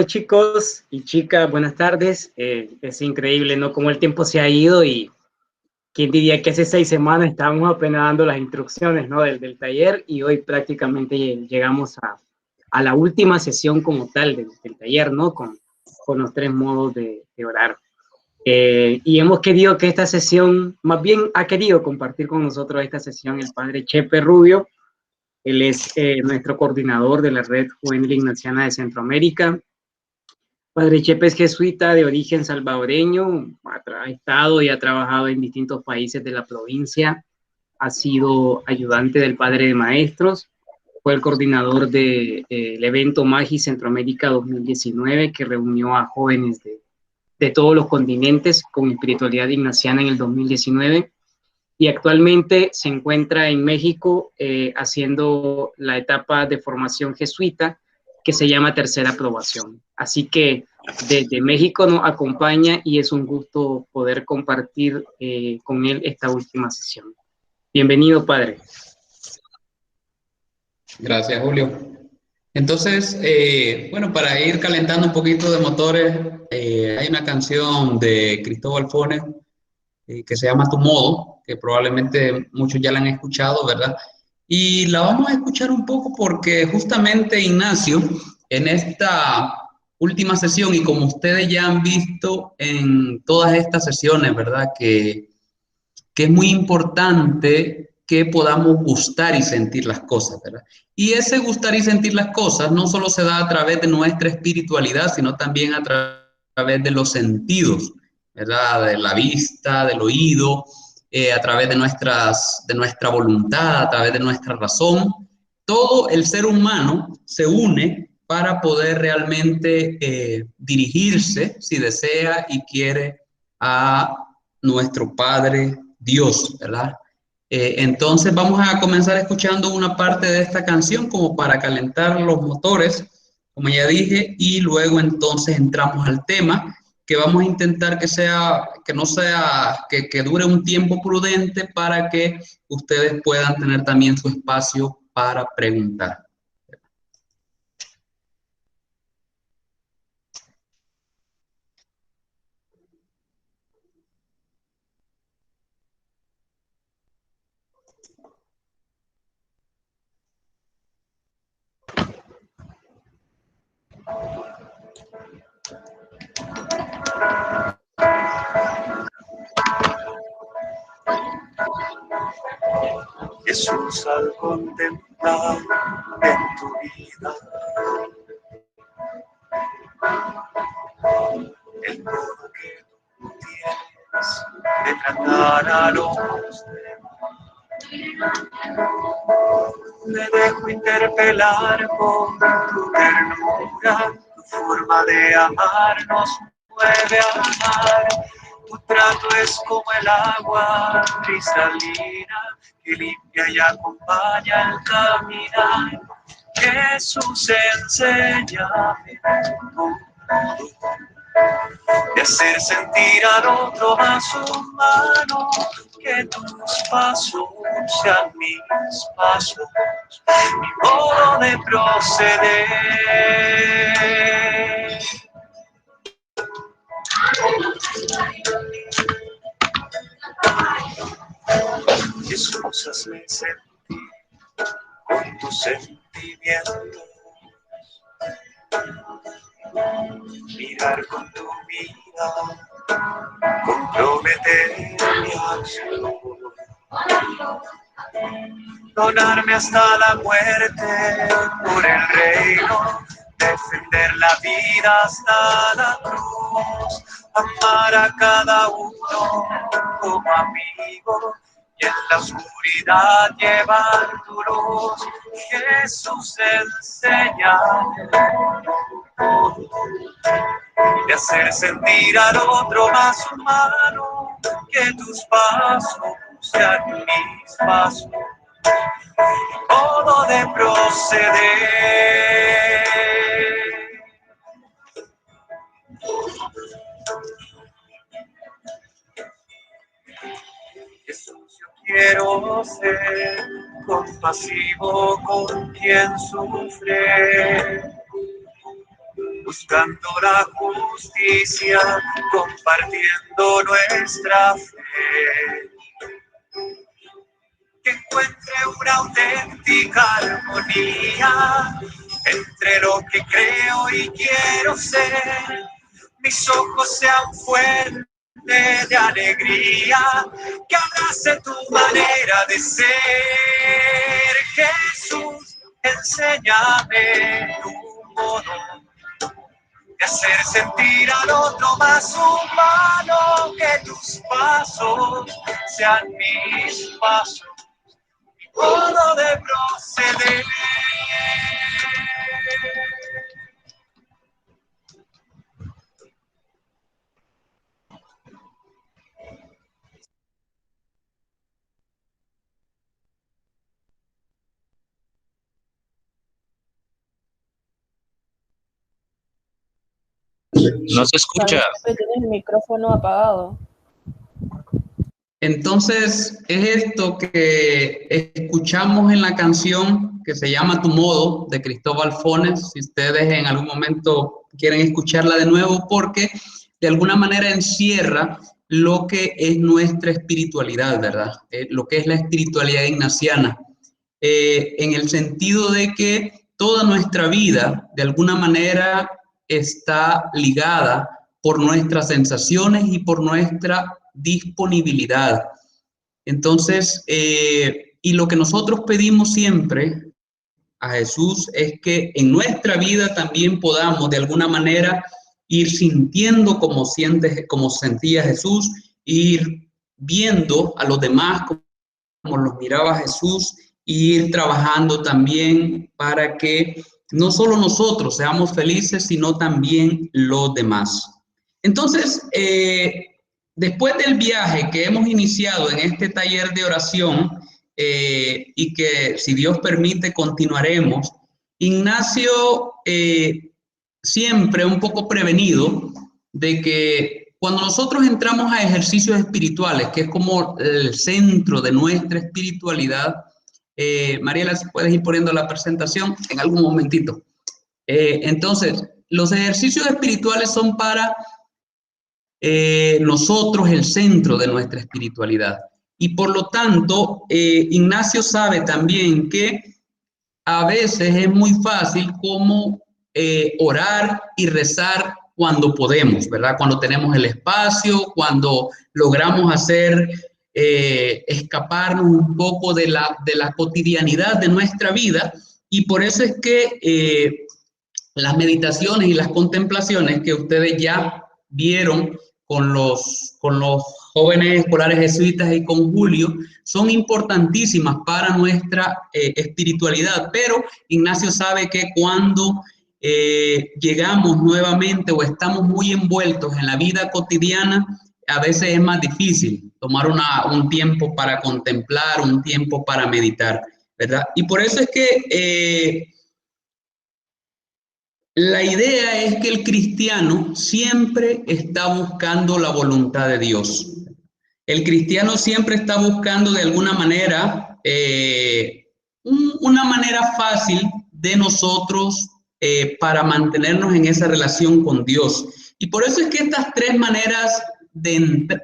Chicos y chicas, buenas tardes. Es increíble, ¿no? Cómo el tiempo se ha ido y quién diría que hace 6 semanas estábamos apenas dando las instrucciones, ¿no? del taller y hoy prácticamente llegamos a la última sesión como tal del taller, ¿no? Con los 3 modos de orar. Y hemos querido que esta sesión, más bien ha querido compartir con nosotros esta sesión el padre Chepe Rubio. Él es nuestro coordinador de la Red Juvenil Ignaciana de Centroamérica. Padre Chepe es jesuita de origen salvadoreño, ha estado y ha trabajado en distintos países de la provincia, ha sido ayudante del Padre de Maestros, fue el coordinador del evento Magi Centroamérica 2019, que reunió a jóvenes de todos los continentes con espiritualidad ignaciana en el 2019, y actualmente se encuentra en México haciendo la etapa de formación jesuita que se llama Tercera Aprobación. Así que desde México nos acompaña y es un gusto poder compartir con él esta última sesión. Bienvenido, padre. Gracias, Julio. Entonces, bueno, para ir calentando un poquito de motores, hay una canción de Cristóbal Fornes que se llama Tu Modo, que probablemente muchos ya la han escuchado, ¿verdad? Y la vamos a escuchar un poco porque justamente Ignacio, en esta última sesión, y como ustedes ya han visto en todas estas sesiones, ¿verdad? Que es muy importante que podamos gustar y sentir las cosas, ¿verdad? Y ese gustar y sentir las cosas no solo se da a través de nuestra espiritualidad, sino también a través de los sentidos, ¿verdad? De la vista, del oído, a través de nuestra voluntad, a través de nuestra razón. Todo el ser humano se une para poder realmente dirigirse, si desea y quiere, a nuestro Padre Dios, ¿verdad? Entonces vamos a comenzar escuchando una parte de esta canción como para calentar los motores, como ya dije, y luego entonces entramos al tema, que vamos a intentar que dure un tiempo prudente para que ustedes puedan tener también su espacio para preguntar. Jesús, al contemplar en tu vida el modo que tú tienes de tratar a los demás, me dejo interpelar por tu ternura, tu forma de amarnos mueve a amar. Tu trato es como el agua cristalina que limpia y acompaña el caminar. Jesús, enséñame de hacer sentir al otro más humano, que tus pasos sean mis pasos, mi modo de proceder. Jesús, hazme sentir con tus sentimientos, mirar con tu vida, comprometer mi acción, donarme hasta la muerte por el reino, defender la vida hasta la cruz, amar a cada uno como amigo y en la oscuridad llevar tu luz. Jesús, enséñame de hacer sentir al otro más humano, que tus pasos sean mis pasos, modo de proceder. Jesús, yo quiero ser compasivo con quien sufre, pues buscando la justicia, compartiendo nuestra fe. Que encuentre una auténtica armonía entre lo que creo y quiero ser. Mis ojos sean fuentes de alegría, que abrace tu manera de ser. Jesús, enséñame tu modo de hacer sentir al otro más humano, que tus pasos sean mis pasos, mi modo de proceder. No se escucha. Tienes el micrófono apagado. Entonces, es esto que escuchamos en la canción que se llama Tu Modo, de Cristóbal Fornes. Si ustedes en algún momento quieren escucharla de nuevo, porque de alguna manera encierra lo que es nuestra espiritualidad, ¿verdad? Lo que es la espiritualidad ignaciana, en el sentido de que toda nuestra vida, de alguna manera, está ligada por nuestras sensaciones y por nuestra disponibilidad. Entonces, y lo que nosotros pedimos siempre a Jesús es que en nuestra vida también podamos de alguna manera ir sintiendo como sentía Jesús, ir viendo a los demás como los miraba Jesús, e ir trabajando también para que no solo nosotros seamos felices, sino también los demás. Entonces, después del viaje que hemos iniciado en este taller de oración, y que si Dios permite continuaremos, Ignacio siempre un poco prevenido de que cuando nosotros entramos a ejercicios espirituales, que es como el centro de nuestra espiritualidad, Mariela, si puedes ir poniendo la presentación en algún momentito. Entonces, los ejercicios espirituales son para nosotros el centro de nuestra espiritualidad. Y por lo tanto, Ignacio sabe también que a veces es muy fácil como orar y rezar cuando podemos, ¿verdad? Cuando tenemos el espacio, cuando logramos hacer escaparnos un poco de la cotidianidad de nuestra vida. Y por eso es que las meditaciones y las contemplaciones que ustedes ya vieron con los jóvenes escolares jesuitas y con Julio son importantísimas para nuestra espiritualidad, pero Ignacio sabe que cuando llegamos nuevamente o estamos muy envueltos en la vida cotidiana, a veces es más difícil tomar un tiempo para contemplar, un tiempo para meditar, ¿verdad? Y por eso es que la idea es que el cristiano siempre está buscando la voluntad de Dios. El cristiano siempre está buscando de alguna manera, una manera fácil de nosotros para mantenernos en esa relación con Dios. Y por eso es que estas tres maneras,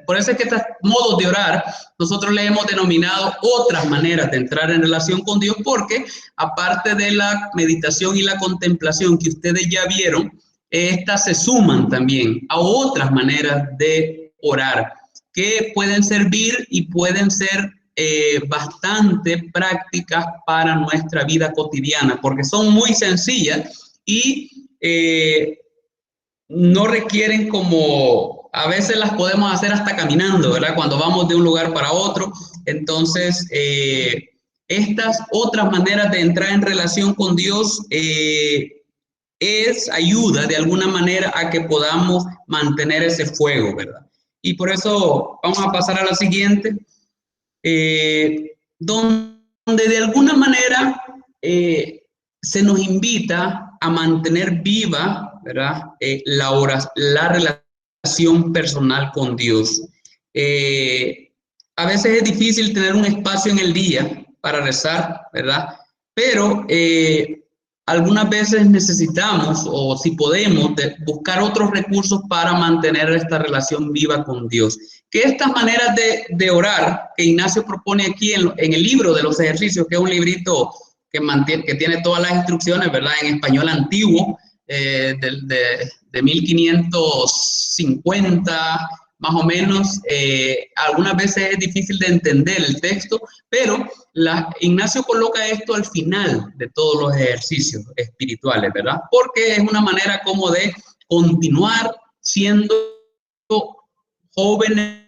por eso es que estos modos de orar, nosotros le hemos denominado otras maneras de entrar en relación con Dios, porque aparte de la meditación y la contemplación que ustedes ya vieron, estas se suman también a otras maneras de orar que pueden servir y pueden ser bastante prácticas para nuestra vida cotidiana, porque son muy sencillas y no requieren como, a veces las podemos hacer hasta caminando, ¿verdad? Cuando vamos de un lugar para otro. Entonces, estas otras maneras de entrar en relación con Dios ayuda de alguna manera a que podamos mantener ese fuego, ¿verdad? Y por eso vamos a pasar a la siguiente, donde de alguna manera se nos invita a mantener viva, ¿verdad? La relación personal con Dios. A veces es difícil tener un espacio en el día para rezar, ¿verdad? Pero algunas veces necesitamos, o si podemos, buscar otros recursos para mantener esta relación viva con Dios. Que estas maneras de orar que Ignacio propone aquí en el libro de los ejercicios, que es un librito que tiene todas las instrucciones, ¿verdad? En español antiguo, de 1550, más o menos. Algunas veces es difícil de entender el texto, pero Ignacio coloca esto al final de todos los ejercicios espirituales, ¿verdad? Porque es una manera como de continuar siendo jóvenes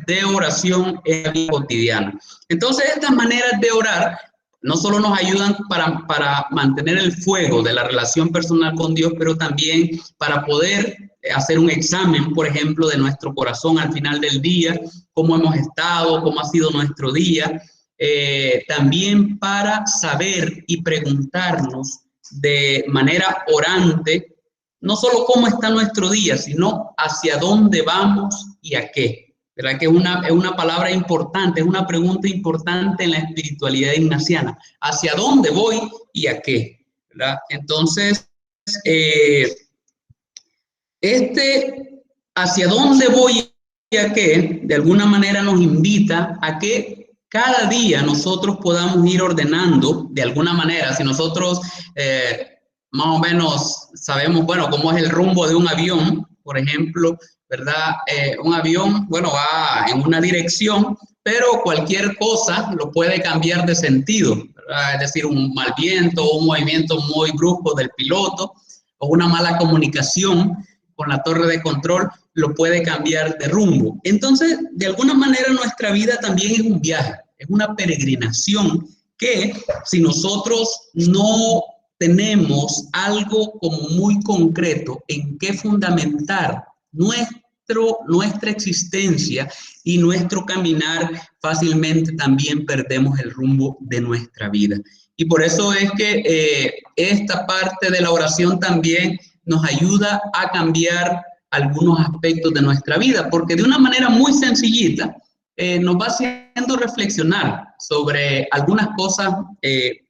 de oración en la vida cotidiana. Entonces, estas maneras de orar no solo nos ayudan para mantener el fuego de la relación personal con Dios, pero también para poder hacer un examen, por ejemplo, de nuestro corazón al final del día, cómo hemos estado, cómo ha sido nuestro día. También para saber y preguntarnos de manera orante, no solo cómo está nuestro día, sino hacia dónde vamos y a qué. ¿Verdad? Que es una palabra importante, es una pregunta importante en la espiritualidad ignaciana. ¿Hacia dónde voy y a qué? ¿Verdad? Entonces, hacia dónde voy y a qué, de alguna manera nos invita a que cada día nosotros podamos ir ordenando, de alguna manera, si nosotros más o menos sabemos, bueno, cómo es el rumbo de un avión, por ejemplo, ¿verdad? Un avión, bueno, va en una dirección, pero cualquier cosa lo puede cambiar de sentido, ¿verdad? Es decir, un mal viento, un movimiento muy brusco del piloto o una mala comunicación con la torre de control lo puede cambiar de rumbo. Entonces, de alguna manera nuestra vida también es un viaje, es una peregrinación que si nosotros no tenemos algo como muy concreto en qué fundamentar nuestra existencia y nuestro caminar, fácilmente también perdemos el rumbo de nuestra vida. Y por eso es que esta parte de la oración también nos ayuda a cambiar algunos aspectos de nuestra vida, porque de una manera muy sencillita nos va haciendo reflexionar sobre algunas cosas que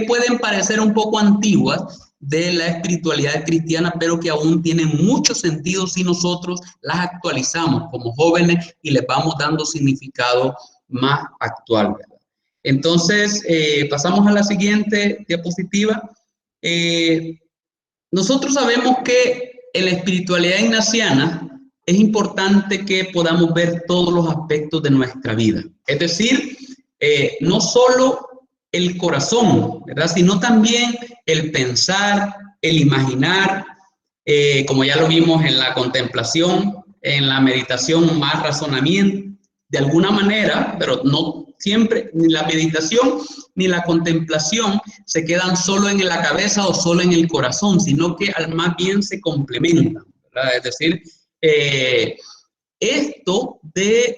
pueden parecer un poco antiguas de la espiritualidad cristiana, pero que aún tienen mucho sentido si nosotros las actualizamos como jóvenes y les vamos dando significado más actual, ¿verdad? Entonces, pasamos a la siguiente diapositiva. Nosotros sabemos que en la espiritualidad ignaciana es importante que podamos ver todos los aspectos de nuestra vida. Es decir, no solo el corazón, ¿verdad? Sino también el pensar, el imaginar, como ya lo vimos en la contemplación, en la meditación, más razonamiento, de alguna manera, pero no siempre, ni la meditación ni la contemplación se quedan solo en la cabeza o solo en el corazón, sino que más bien se complementan, ¿verdad? Es decir, esto de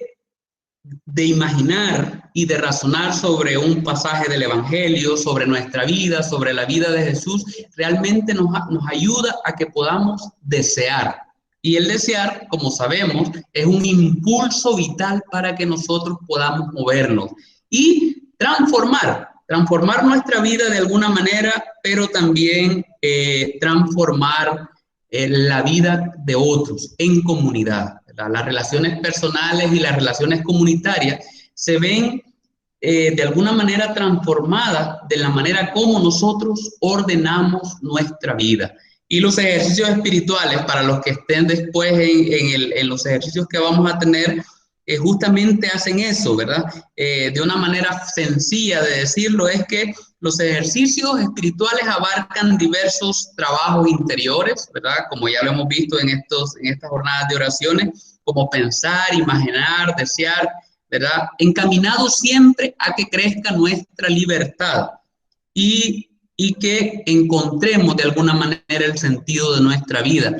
imaginar y de razonar sobre un pasaje del Evangelio, sobre nuestra vida, sobre la vida de Jesús, realmente nos ayuda a que podamos desear. Y el desear, como sabemos, es un impulso vital para que nosotros podamos movernos y transformar nuestra vida de alguna manera, pero también transformar la vida de otros en comunidad. Las relaciones personales y las relaciones comunitarias se ven de alguna manera transformadas de la manera como nosotros ordenamos nuestra vida. Y los ejercicios espirituales, para los que estén después en los ejercicios que vamos a tener, justamente hacen eso, ¿verdad? De una manera sencilla de decirlo, es que los ejercicios espirituales abarcan diversos trabajos interiores, ¿verdad? Como ya lo hemos visto en estas jornadas de oraciones, como pensar, imaginar, desear, ¿verdad? Encaminados siempre a que crezca nuestra libertad y que encontremos de alguna manera el sentido de nuestra vida.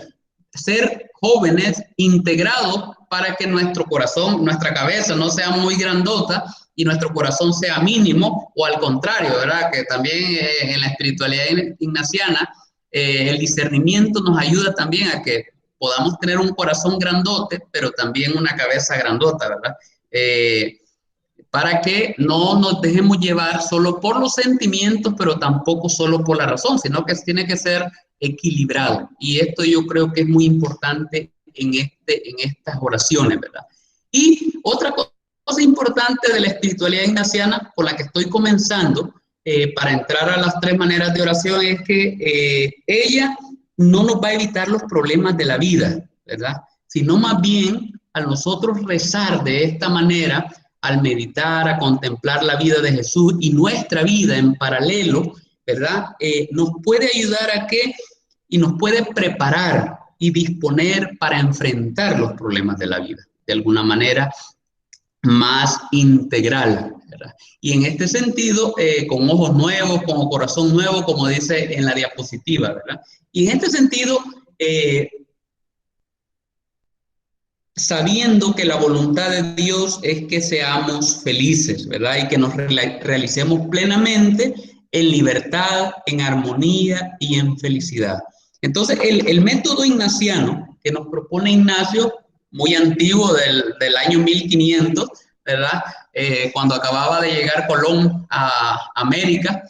Ser jóvenes integrados para que nuestro corazón, nuestra cabeza no sea muy grandota y nuestro corazón sea mínimo, o al contrario, ¿verdad? Que también en la espiritualidad ignaciana el discernimiento nos ayuda también a que podamos tener un corazón grandote, pero también una cabeza grandota, ¿verdad? para que no nos dejemos llevar solo por los sentimientos, pero tampoco solo por la razón, sino que tiene que ser equilibrado. Y esto yo creo que es muy importante en estas oraciones, ¿verdad? Y otra cosa importante de la espiritualidad ignaciana con la que estoy comenzando, para entrar a las 3 maneras de oración, es que ella no nos va a evitar los problemas de la vida, ¿verdad? Sino más bien, al nosotros rezar de esta manera, al meditar, a contemplar la vida de Jesús y nuestra vida en paralelo, ¿verdad? Nos puede ayudar a que, y nos puede preparar y disponer para enfrentar los problemas de la vida, de alguna manera más integral, ¿verdad? Y en este sentido, con ojos nuevos, con corazón nuevo, como dice en la diapositiva, ¿verdad? Y en este sentido, sabiendo que la voluntad de Dios es que seamos felices, ¿verdad? Y que nos realicemos plenamente en libertad, en armonía y en felicidad. Entonces, el método ignaciano que nos propone Ignacio, muy antiguo, del año 1500, ¿verdad? Cuando acababa de llegar Colón a América,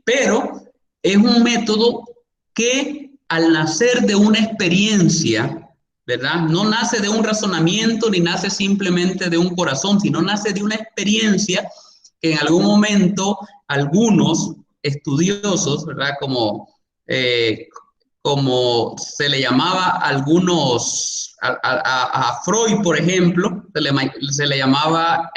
pero es un método que al nacer de una experiencia, ¿verdad? No nace de un razonamiento ni nace simplemente de un corazón, sino nace de una experiencia que en algún momento algunos estudiosos, ¿verdad? Como se le llamaba a algunos, a Freud, por ejemplo, se le llamaba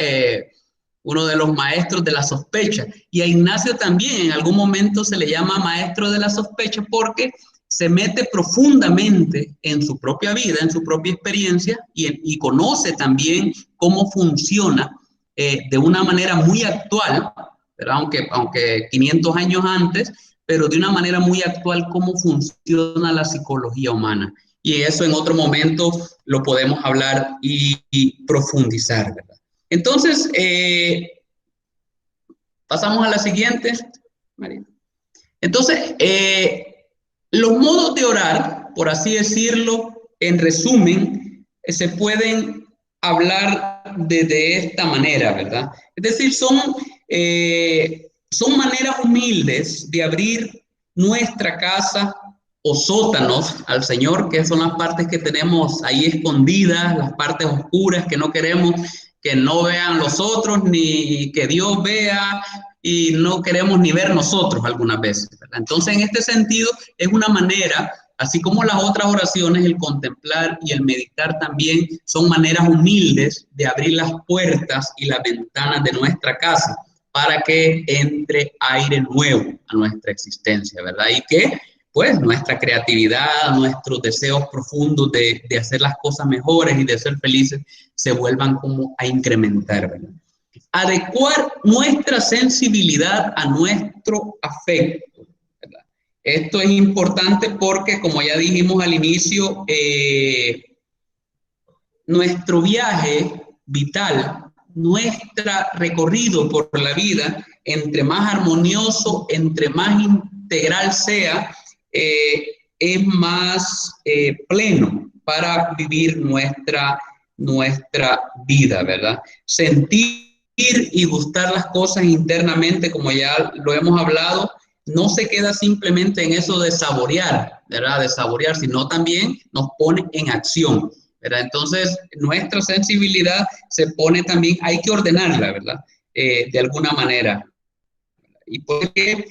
uno de los maestros de la sospecha. Y a Ignacio también en algún momento se le llama maestro de la sospecha porque se mete profundamente en su propia vida, en su propia experiencia y conoce también cómo funciona de una manera muy actual, ¿verdad? Aunque 500 años antes, pero de una manera muy actual cómo funciona la psicología humana. Y eso en otro momento lo podemos hablar y profundizar, ¿verdad? Entonces, pasamos a la siguiente, María. Entonces, los modos de orar, por así decirlo, en resumen, se pueden hablar de esta manera, ¿verdad? Es decir, son maneras humildes de abrir nuestra casa o sótanos al Señor, que son las partes que tenemos ahí escondidas, las partes oscuras que no queremos que no vean los otros, ni que Dios vea, y no queremos ni ver nosotros algunas veces, ¿verdad? Entonces, en este sentido, es una manera, así como las otras oraciones, el contemplar y el meditar también son maneras humildes de abrir las puertas y las ventanas de nuestra casa para que entre aire nuevo a nuestra existencia, ¿verdad? Y que, pues, nuestra creatividad, nuestros deseos profundos de hacer las cosas mejores y de ser felices se vuelvan como a incrementar, ¿verdad? Adecuar nuestra sensibilidad a nuestro afecto, ¿verdad? Esto es importante porque, como ya dijimos al inicio, nuestro viaje vital, nuestro recorrido por la vida, entre más armonioso, entre más integral sea, es más pleno para vivir nuestra vida, ¿verdad? Sentir y gustar las cosas internamente, como ya lo hemos hablado, no se queda simplemente en eso de saborear, ¿verdad? De saborear, sino también nos pone en acción, ¿verdad? Entonces, nuestra sensibilidad se pone también, hay que ordenarla, ¿verdad? De alguna manera. Y porque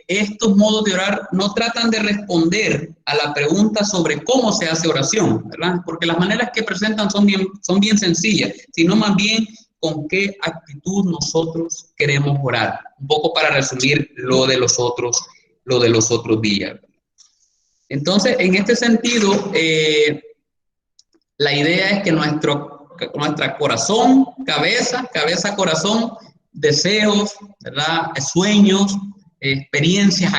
estos modos de orar no tratan de responder a la pregunta sobre cómo se hace oración, ¿verdad? Porque las maneras que presentan son bien sencillas, sino más bien con qué actitud nosotros queremos orar. Un poco para resumir lo de los otros días. Entonces, en este sentido, la idea es que nuestra corazón, cabeza, corazón, deseos, ¿verdad? Sueños, experiencias,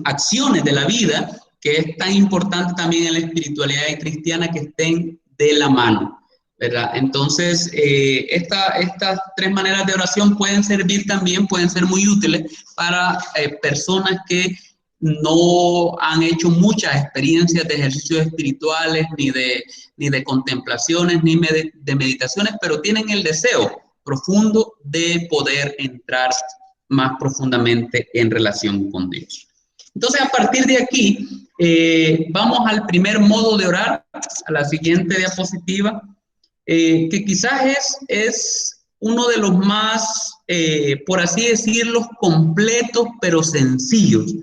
acciones de la vida, que es tan importante también en la espiritualidad cristiana, que estén de la mano, ¿verdad? Entonces, estas 3 maneras de oración pueden servir también, pueden ser muy útiles para personas que no han hecho muchas experiencias de ejercicios espirituales, ni de contemplaciones, ni de meditaciones, pero tienen el deseo profundo de poder entrar más profundamente en relación con Dios. Entonces, a partir de aquí, vamos al primer modo de orar, a la siguiente diapositiva, que quizás es uno de los más, por así decirlo, completos pero sencillos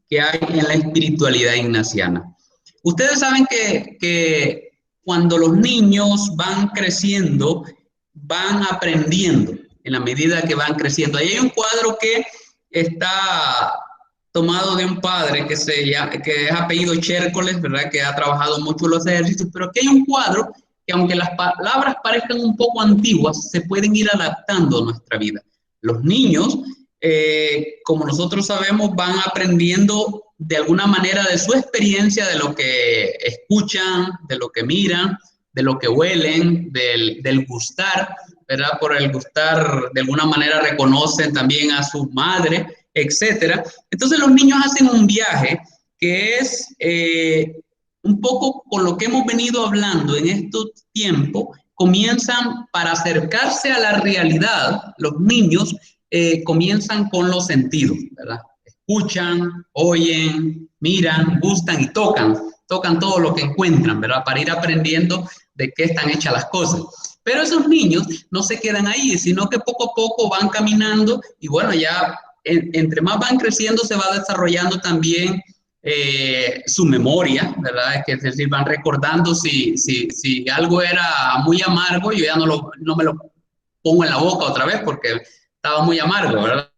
que hay en la espiritualidad ignaciana. Ustedes saben que cuando los niños van creciendo, van aprendiendo en la medida que van creciendo. Ahí hay un cuadro que está tomado de un padre que es apellido Chércoles, ¿verdad? Que ha trabajado mucho los ejercicios, pero aquí hay un cuadro que, aunque las palabras parezcan un poco antiguas, se pueden ir adaptando a nuestra vida. Los niños, como nosotros sabemos, van aprendiendo de alguna manera de su experiencia, de lo que escuchan, de lo que miran, de lo que huelen, del gustar, ¿verdad? Por el gustar, de alguna manera reconocen también a su madre, etcétera. Entonces los niños hacen un viaje que es un poco con lo que hemos venido hablando en estos tiempos. Comienzan, para acercarse a la realidad, los niños comienzan con los sentidos, ¿verdad? Escuchan, oyen, miran, gustan y tocan todo lo que encuentran, ¿verdad? Para ir aprendiendo de qué están hechas las cosas. Pero esos niños no se quedan ahí, sino que poco a poco van caminando y bueno, ya entre más van creciendo se va desarrollando también su memoria, ¿verdad? Es decir, van recordando si algo era muy amargo, yo ya no me lo pongo en la boca otra vez porque estaba muy amargo, ¿verdad?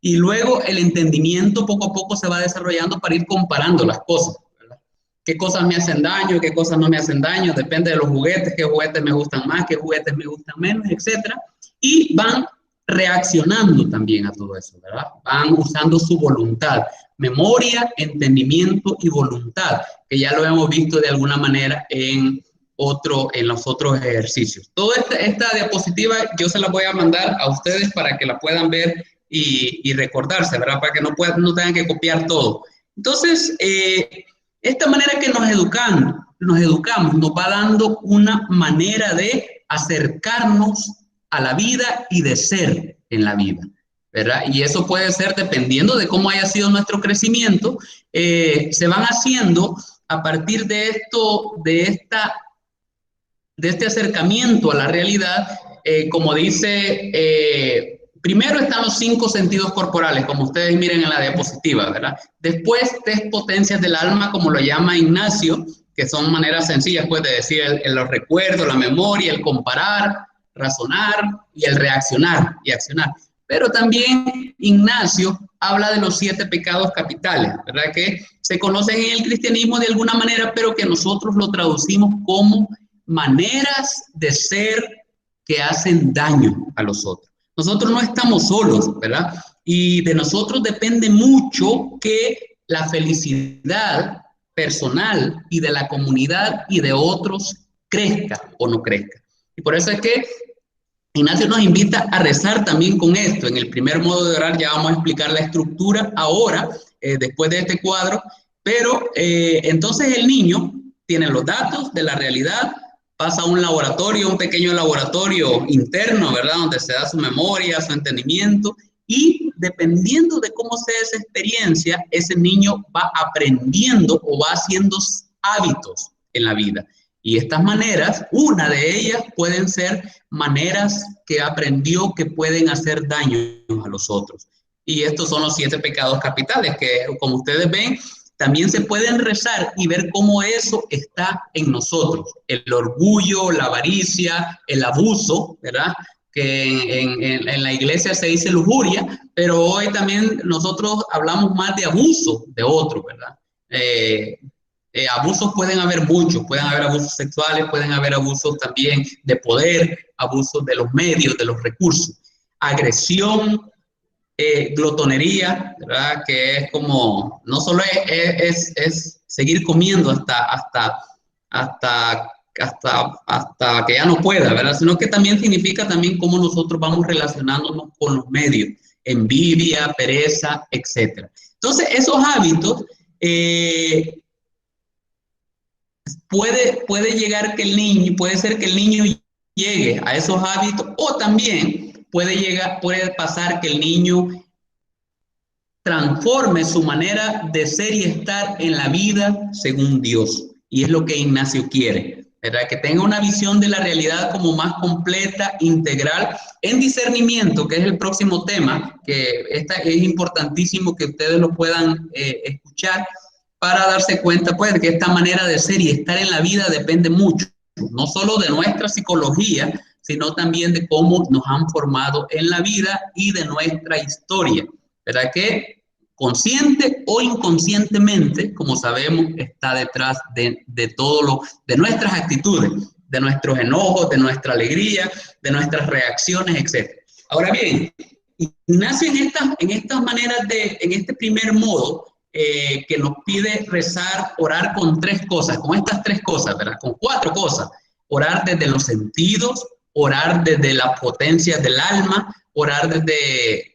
Y luego el entendimiento poco a poco se va desarrollando para ir comparando las cosas, ¿verdad? Qué cosas me hacen daño, qué cosas no me hacen daño, depende de los juguetes, qué juguetes me gustan más, qué juguetes me gustan menos, etcétera. Y van reaccionando también a todo eso, ¿verdad? Van usando su voluntad, memoria, entendimiento y voluntad, que ya lo hemos visto de alguna manera en los otros ejercicios. Toda esta diapositiva yo se la voy a mandar a ustedes para que la puedan ver y recordarse, ¿verdad? Para que no tengan que copiar todo. Entonces, esta manera que nos educamos, nos va dando una manera de acercarnos a la vida y de ser en la vida, ¿verdad? Y eso puede ser dependiendo de cómo haya sido nuestro crecimiento, se van haciendo a partir de este acercamiento a la realidad, como dice, primero están los 5 sentidos corporales, como ustedes miren en la diapositiva, ¿verdad? Después, 3 potencias del alma, como lo llama Ignacio, que son maneras sencillas, pues, de decir los recuerdos, la memoria, el comparar, razonar y el reaccionar y accionar. Pero también Ignacio habla de los 7 pecados capitales, ¿verdad? Que se conocen en el cristianismo de alguna manera, pero que nosotros lo traducimos como maneras de ser que hacen daño a los otros. Nosotros no estamos solos, ¿verdad? Y de nosotros depende mucho que la felicidad personal y de la comunidad y de otros crezca o no crezca. Y por eso es que Ignacio nos invita a rezar también con esto. En el primer modo de orar ya vamos a explicar la estructura ahora, después de este cuadro, pero entonces el niño tiene los datos de la realidad, pasa a un laboratorio, un pequeño laboratorio interno, ¿verdad? Donde se da su memoria, su entendimiento, y dependiendo de cómo sea esa experiencia, ese niño va aprendiendo o va haciendo hábitos en la vida. Y estas maneras, una de ellas pueden ser maneras que aprendió que pueden hacer daño a los otros. Y estos son los 7 pecados capitales que, como ustedes ven, también se pueden rezar y ver cómo eso está en nosotros. El orgullo, la avaricia, el abuso, ¿verdad? Que en la iglesia se dice lujuria, pero hoy también nosotros hablamos más de abuso de otros, ¿verdad? Abusos pueden haber muchos, pueden haber abusos sexuales, pueden haber abusos también de poder, abusos de los medios, de los recursos, agresión, glotonería, ¿verdad? Que es como, no solo es seguir comiendo hasta que ya no pueda, ¿verdad? Sino que también significa también cómo nosotros vamos relacionándonos con los medios, envidia, pereza, etc. Entonces, esos hábitos puede ser que el niño llegue a esos hábitos, o también puede pasar que el niño transforme su manera de ser y estar en la vida según Dios. Y es lo que Ignacio quiere, ¿verdad? Que tenga una visión de la realidad como más completa, integral, en discernimiento, que es el próximo tema, que es importantísimo que ustedes lo puedan escuchar, para darse cuenta, pues, de que esta manera de ser y estar en la vida depende mucho, no solo de nuestra psicología, sino también de cómo nos han formado en la vida y de nuestra historia, ¿verdad? Que consciente o inconscientemente, como sabemos, está detrás de todo de nuestras actitudes, de nuestros enojos, de nuestra alegría, de nuestras reacciones, etc. Ahora bien, Ignacio en estas maneras en este primer modo, que nos pide rezar, orar con tres cosas, con estas tres cosas, ¿verdad? Con cuatro cosas. Orar desde los sentidos, orar desde las potencias del alma, orar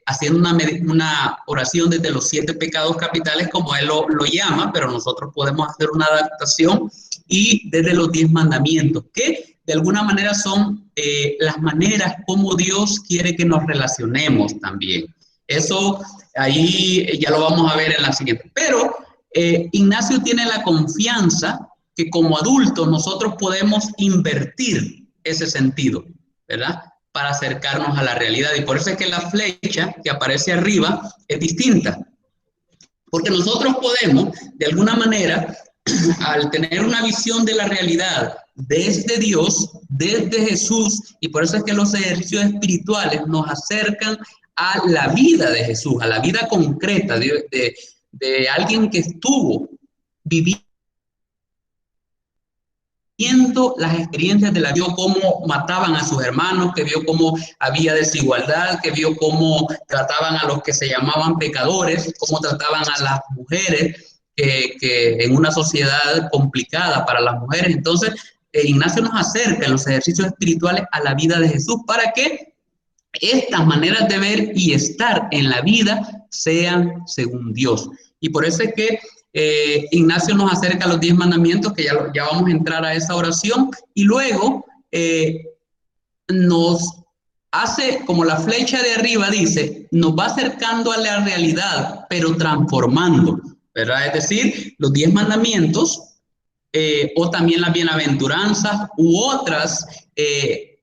haciendo una oración desde los 7 pecados capitales, como él lo llama, pero nosotros podemos hacer una adaptación, y desde los 10 mandamientos, que de alguna manera son las maneras como Dios quiere que nos relacionemos también. Eso ahí ya lo vamos a ver en la siguiente. Pero Ignacio tiene la confianza que como adultos nosotros podemos invertir ese sentido, ¿verdad? Para acercarnos a la realidad. Y por eso es que la flecha que aparece arriba es distinta. Porque nosotros podemos, de alguna manera, al tener una visión de la realidad desde Dios, desde Jesús, y por eso es que los ejercicios espirituales nos acercan a la vida de Jesús, a la vida concreta de alguien que estuvo viviendo las experiencias de la vida, vio cómo mataban a sus hermanos, que vio cómo había desigualdad, que vio cómo trataban a los que se llamaban pecadores, cómo trataban a las mujeres, que en una sociedad complicada para las mujeres. Entonces, Ignacio nos acerca en los ejercicios espirituales a la vida de Jesús para que estas maneras de ver y estar en la vida sean según Dios. Y por eso es que Ignacio nos acerca a los 10 mandamientos, que ya vamos a entrar a esa oración, y luego nos hace, como la flecha de arriba dice, nos va acercando a la realidad, pero transformando, ¿verdad? Es decir, los 10 mandamientos, o también las bienaventuranzas u otras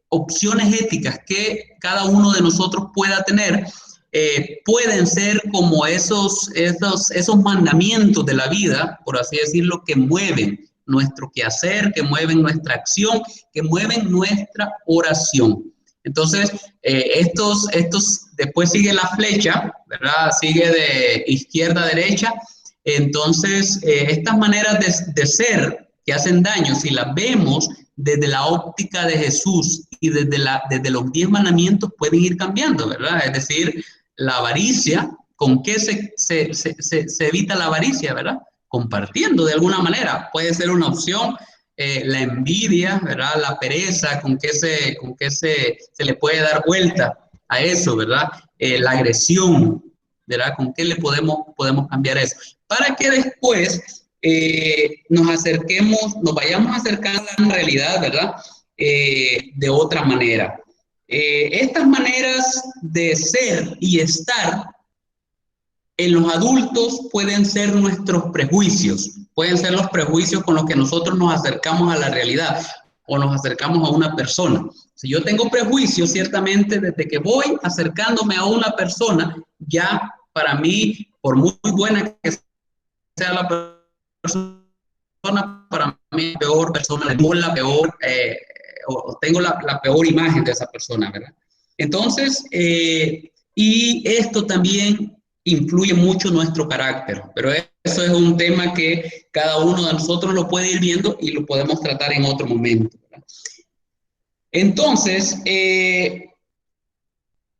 opciones éticas que cada uno de nosotros pueda tener, pueden ser como esos mandamientos de la vida, por así decirlo, que mueven nuestro quehacer, que mueven nuestra acción, que mueven nuestra oración. Entonces, después sigue la flecha, ¿verdad? Sigue de izquierda a derecha. Entonces, estas maneras de ser que hacen daño, si las vemos desde la óptica de Jesús y desde los 10 mandamientos, pueden ir cambiando, ¿verdad? Es decir, la avaricia, ¿con qué se evita la avaricia, verdad? Compartiendo de alguna manera, puede ser una opción. La envidia, ¿verdad? La pereza, ¿con qué se le puede dar vuelta a eso, ¿verdad? La agresión, ¿verdad? ¿Con qué le podemos cambiar eso? Para que después nos vayamos acercando a la realidad, ¿verdad? De otra manera. Estas maneras de ser y estar en los adultos pueden ser nuestros prejuicios, pueden ser los prejuicios con los que nosotros nos acercamos a la realidad o nos acercamos a una persona. Si yo tengo prejuicios, ciertamente desde que voy acercándome a una persona, ya para mí, por muy buena que sea la persona, para mí la peor persona, la peor, o tengo la peor imagen de esa persona, ¿verdad? Entonces, y esto también influye mucho nuestro carácter, pero eso es un tema que cada uno de nosotros lo puede ir viendo y lo podemos tratar en otro momento, ¿verdad? Entonces,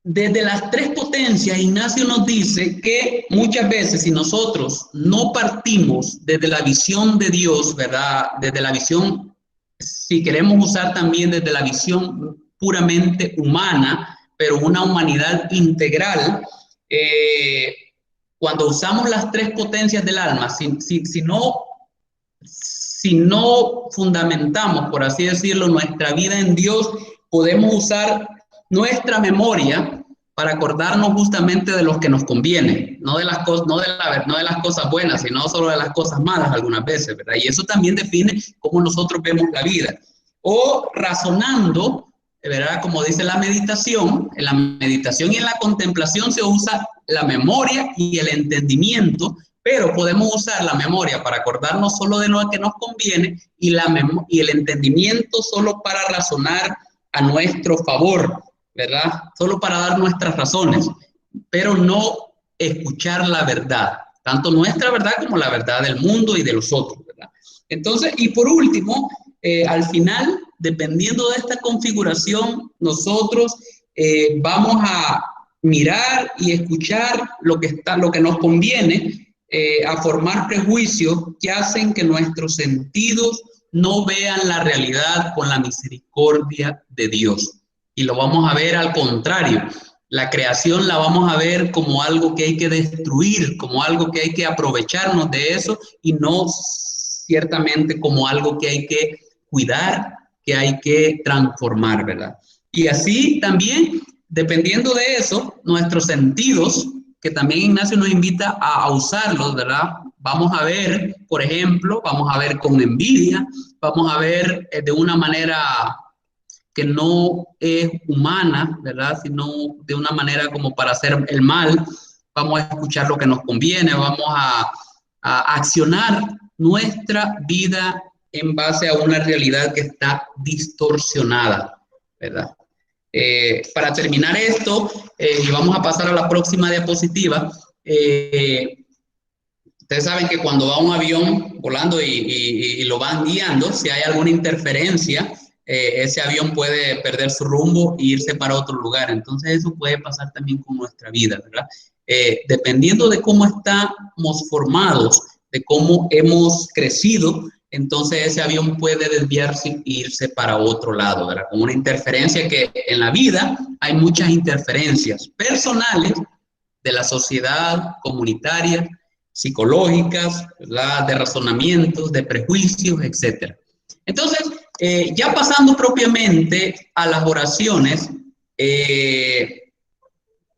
desde las 3 potencias, Ignacio nos dice que muchas veces si nosotros no partimos desde la visión de Dios, ¿verdad? Desde la visión, si queremos usar también desde la visión puramente humana, pero una humanidad integral, cuando usamos las 3 potencias del alma, si no fundamentamos, por así decirlo, nuestra vida en Dios, podemos usar nuestra memoria para acordarnos justamente de lo que nos conviene, no de las cosas buenas, sino solo de las cosas malas algunas veces, ¿verdad? Y eso también define cómo nosotros vemos la vida. O razonando, ¿verdad? Como dice la meditación, en la meditación y en la contemplación se usa la memoria y el entendimiento, pero podemos usar la memoria para acordarnos solo de lo que nos conviene y el entendimiento solo para razonar a nuestro favor, ¿verdad? Solo para dar nuestras razones, pero no escuchar la verdad, tanto nuestra verdad como la verdad del mundo y de los otros, ¿verdad? Entonces, y por último, al final, dependiendo de esta configuración, nosotros vamos a mirar y escuchar lo que nos conviene, a formar prejuicios que hacen que nuestros sentidos no vean la realidad con la misericordia de Dios. Y lo vamos a ver al contrario. La creación la vamos a ver como algo que hay que destruir, como algo que hay que aprovecharnos de eso y no ciertamente como algo que hay que cuidar, que hay que transformar, ¿verdad? Y así también, dependiendo de eso, nuestros sentidos, que también Ignacio nos invita a usarlos, ¿verdad? Vamos a ver, por ejemplo, vamos a ver con envidia, vamos a ver de una manera que no es humana, ¿verdad? Sino de una manera como para hacer el mal. Vamos a escuchar lo que nos conviene, vamos a accionar nuestra vida en base a una realidad que está distorsionada, ¿verdad? Para terminar esto, y vamos a pasar a la próxima diapositiva, ustedes saben que cuando va un avión volando y lo van guiando, si hay alguna interferencia, ese avión puede perder su rumbo e irse para otro lugar. Entonces eso puede pasar también con nuestra vida, ¿verdad? Dependiendo de cómo estamos formados, de cómo hemos crecido, entonces ese avión puede desviarse e irse para otro lado, ¿verdad? Como una interferencia que en la vida hay muchas interferencias personales, de la sociedad, comunitaria, psicológicas, ¿verdad? De razonamientos, de prejuicios, etc. Entonces, ya pasando propiamente a las oraciones,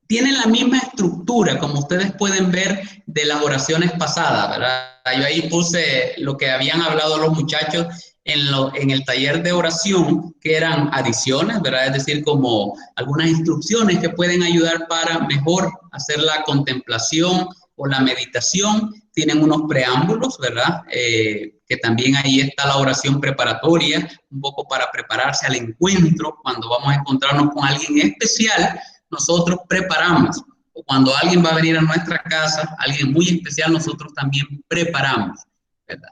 tienen la misma estructura, como ustedes pueden ver, de las oraciones pasadas, ¿verdad? Yo ahí puse lo que habían hablado los muchachos en el taller de oración, que eran adiciones, ¿verdad? Es decir, como algunas instrucciones que pueden ayudar para mejor hacer la contemplación o la meditación. Tienen unos preámbulos, ¿verdad? Que también ahí está la oración preparatoria, un poco para prepararse al encuentro. Cuando vamos a encontrarnos con alguien especial, nosotros preparamos. O cuando alguien va a venir a nuestra casa, alguien muy especial, nosotros también preparamos, ¿verdad?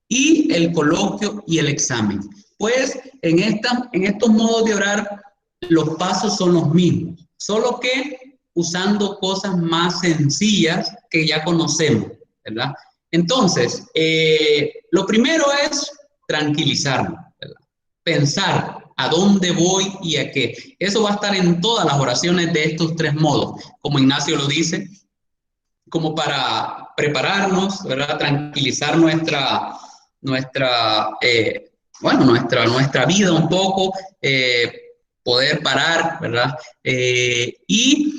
Y el coloquio y el examen. Pues en estos modos de orar, los pasos son los mismos, solo que usando cosas más sencillas que ya conocemos, ¿verdad? Entonces, lo primero es tranquilizarnos, ¿verdad? Pensar a dónde voy y a qué. Eso va a estar en todas las oraciones de estos tres modos, como Ignacio lo dice, como para prepararnos, ¿verdad? Tranquilizar nuestra vida un poco, poder parar, ¿verdad? Y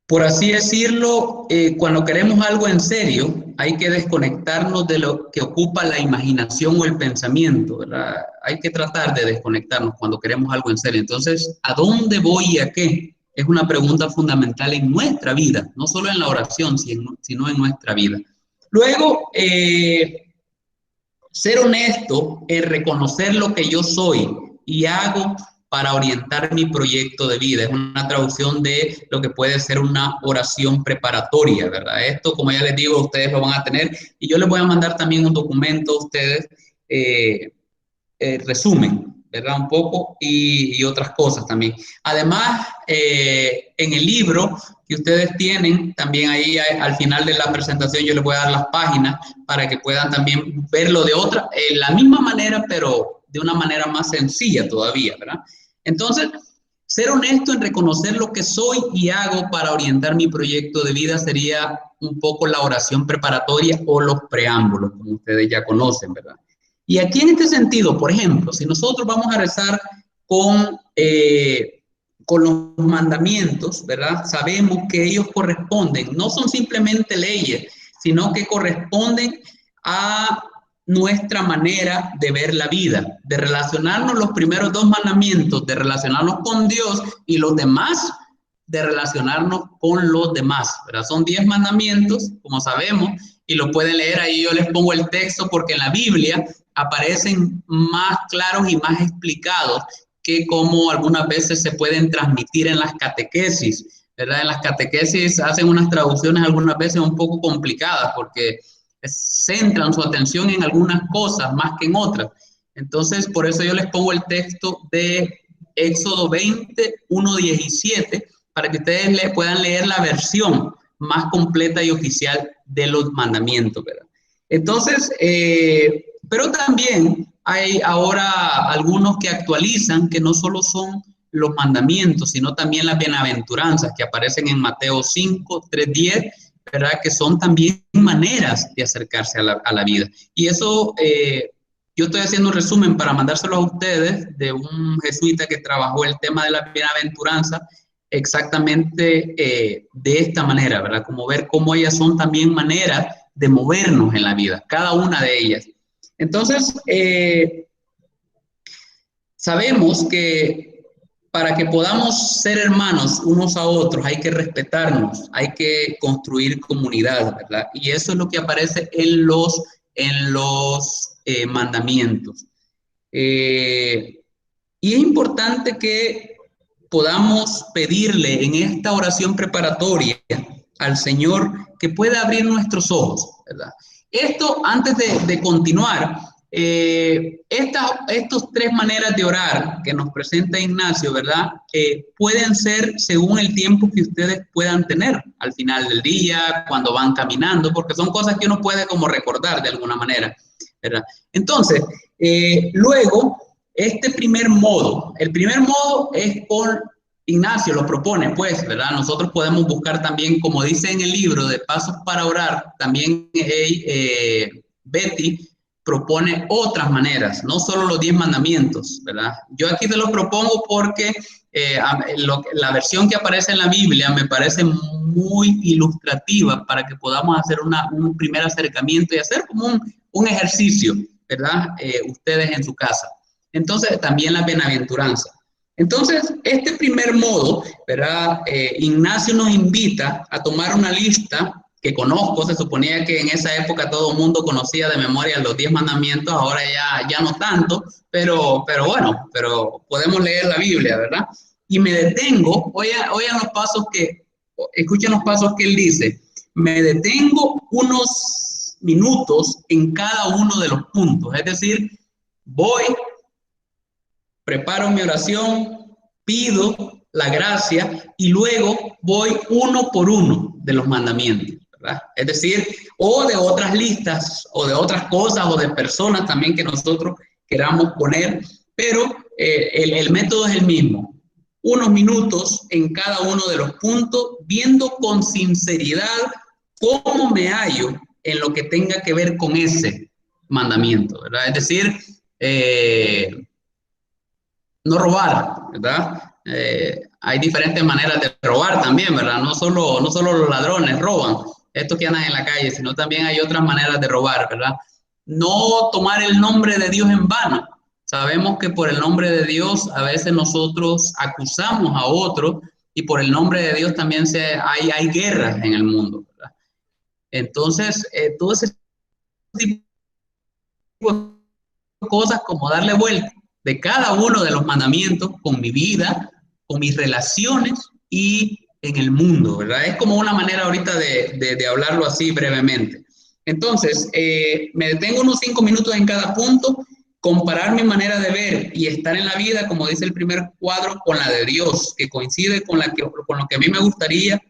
por así decirlo, cuando queremos algo en serio, hay que desconectarnos de lo que ocupa la imaginación o el pensamiento, ¿verdad? Hay que tratar de desconectarnos cuando queremos algo en serio. Entonces, ¿a dónde voy y a qué? Es una pregunta fundamental en nuestra vida, no solo en la oración, sino en nuestra vida. Luego, ser honesto en reconocer lo que yo soy y hago para orientar mi proyecto de vida. Es una traducción de lo que puede ser una oración preparatoria, ¿verdad? Esto, como ya les digo, ustedes lo van a tener y yo les voy a mandar también un documento a ustedes, resumen, ¿verdad? Un poco y otras cosas también. Además, en el libro que ustedes tienen, también ahí al final de la presentación yo les voy a dar las páginas para que puedan también verlo de la misma manera, pero de una manera más sencilla todavía, ¿verdad? Entonces, ser honesto en reconocer lo que soy y hago para orientar mi proyecto de vida sería un poco la oración preparatoria o los preámbulos, como ustedes ya conocen, ¿verdad? Y aquí en este sentido, por ejemplo, si nosotros vamos a rezar con los mandamientos, ¿verdad? Sabemos que ellos corresponden, no son simplemente leyes, sino que corresponden a nuestra manera de ver la vida, de relacionarnos los primeros dos mandamientos, de relacionarnos con Dios, y los demás, de relacionarnos con los demás, ¿verdad? Son 10 mandamientos, como sabemos, y lo pueden leer ahí. Yo les pongo el texto porque en la Biblia aparecen más claros y más explicados que como algunas veces se pueden transmitir en las catequesis, ¿verdad? En las catequesis hacen unas traducciones algunas veces un poco complicadas porque centran su atención en algunas cosas más que en otras. Entonces, por eso yo les pongo el texto de Éxodo 20, 1-17, para que ustedes puedan leer la versión más completa y oficial de los mandamientos, ¿verdad? Entonces, pero también hay ahora algunos que actualizan que no solo son los mandamientos, sino también las bienaventuranzas que aparecen en Mateo 5, 3-10, ¿verdad? Que son también maneras de acercarse a la vida. Y eso, yo estoy haciendo un resumen para mandárselo a ustedes de un jesuita que trabajó el tema de la bienaventuranza exactamente de esta manera, ¿verdad? Como ver cómo ellas son también maneras de movernos en la vida, cada una de ellas. Entonces, sabemos que para que podamos ser hermanos unos a otros hay que respetarnos, hay que construir comunidad, ¿verdad? Y eso es lo que aparece en los mandamientos. Y es importante que podamos pedirle en esta oración preparatoria al Señor que pueda abrir nuestros ojos, ¿verdad? Esto, antes de continuar, estos 3 maneras de orar que nos presenta Ignacio, ¿verdad? Pueden ser según el tiempo que ustedes puedan tener al final del día, cuando van caminando, porque son cosas que uno puede como recordar de alguna manera, ¿verdad? Entonces, luego, el primer modo es con Ignacio, lo propone, pues, ¿verdad? Nosotros podemos buscar también, como dice en el libro de Pasos para Orar, también Betty propone otras maneras, no solo los 10 mandamientos, ¿verdad? Yo aquí te los propongo porque la versión que aparece en la Biblia me parece muy ilustrativa para que podamos hacer un primer acercamiento y hacer como un ejercicio, ¿verdad? Ustedes en su casa. Entonces, también la bienaventuranza. Entonces, este primer modo, ¿verdad? Ignacio nos invita a tomar una lista que conozco. Se suponía que en esa época todo el mundo conocía de memoria los 10 mandamientos, ahora ya no tanto, pero bueno, pero podemos leer la Biblia, ¿verdad? Y me detengo, oigan los pasos escuchen los pasos que él dice, me detengo unos minutos en cada uno de los puntos, es decir, voy, preparo mi oración, pido la gracia y luego voy uno por uno de los mandamientos, ¿verdad? Es decir, o de otras listas, o de otras cosas, o de personas también que nosotros queramos poner, pero el método es el mismo. Unos minutos en cada uno de los puntos, viendo con sinceridad cómo me hallo en lo que tenga que ver con ese mandamiento, ¿verdad? Es decir, no robar, ¿verdad? Hay diferentes maneras de robar también, ¿verdad? No solo los ladrones roban, estos que andan en la calle, sino también hay otras maneras de robar, ¿verdad? No tomar el nombre de Dios en vano. Sabemos que por el nombre de Dios a veces nosotros acusamos a otros y por el nombre de Dios también hay guerras en el mundo, ¿verdad? Entonces, todo ese tipo de cosas como darle vuelta de cada uno de los mandamientos con mi vida, con mis relaciones y en el mundo, ¿verdad? Es como una manera ahorita de hablarlo así brevemente. Entonces, me detengo unos 5 minutos en cada punto, comparar mi manera de ver y estar en la vida, como dice el primer cuadro, con la de Dios, que coincide con lo que a mí me gustaría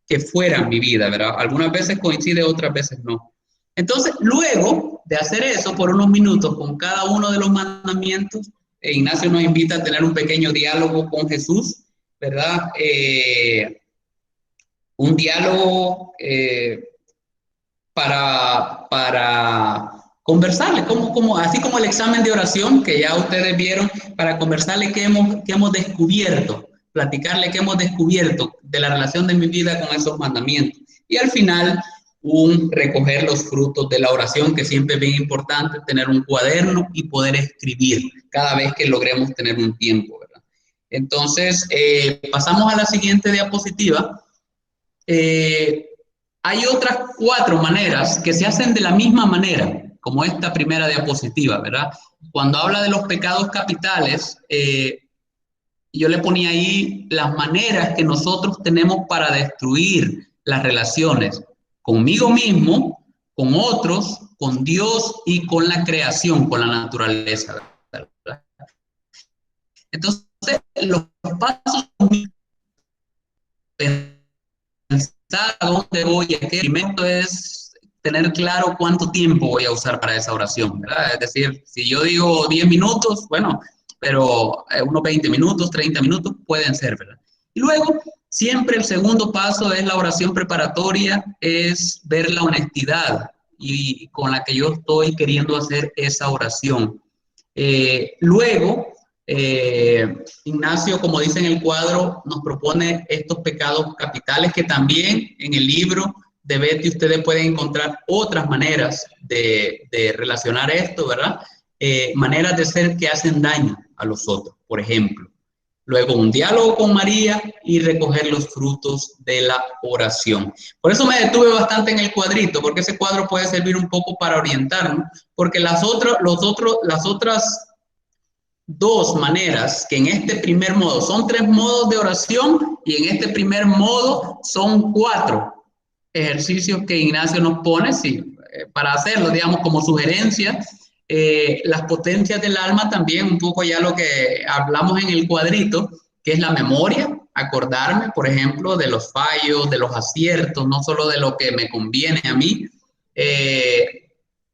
que fuera mi vida, ¿verdad? Algunas veces coincide, otras veces no. Entonces, luego de hacer eso por unos minutos con cada uno de los mandamientos, Ignacio nos invita a tener un pequeño diálogo con Jesús, ¿verdad? Un diálogo para conversarle, así como el examen de oración que ya ustedes vieron, para conversarle qué hemos descubierto, platicarle qué hemos descubierto de la relación de mi vida con esos mandamientos. Y al final, recoger los frutos de la oración, que siempre es bien importante, tener un cuaderno y poder escribir cada vez que logremos tener un tiempo, ¿verdad? Entonces, pasamos a la siguiente diapositiva. Hay otras 4 maneras que se hacen de la misma manera, como esta primera diapositiva, ¿verdad? Cuando habla de los pecados capitales, yo le ponía ahí las maneras que nosotros tenemos para destruir las relaciones conmigo mismo, con otros, con Dios y con la creación, con la naturaleza, ¿verdad? Entonces, los pasos, pensar a dónde voy, a qué. Primero es tener claro cuánto tiempo voy a usar para esa oración, ¿verdad? Es decir, si yo digo 10 minutos, bueno, pero unos 20 minutos, 30 minutos pueden ser, ¿verdad? Y luego, siempre el segundo paso es la oración preparatoria, es ver la honestidad y con la que yo estoy queriendo hacer esa oración. Luego, Ignacio, como dice en el cuadro, nos propone estos pecados capitales, que también en el libro de Betty ustedes pueden encontrar otras maneras de relacionar esto, ¿verdad? Maneras de ser que hacen daño a los otros, por ejemplo. Luego un diálogo con María y recoger los frutos de la oración. Por eso me detuve bastante en el cuadrito, porque ese cuadro puede servir un poco para orientarnos, porque las otras 2 maneras, que en este primer modo son 3 modos de oración, y en este primer modo son 4 ejercicios que Ignacio nos pone, sí, para hacerlo, digamos, como sugerencia. Las potencias del alma también, un poco ya lo que hablamos en el cuadrito, que es la memoria, acordarme, por ejemplo, de los fallos, de los aciertos, no solo de lo que me conviene a mí.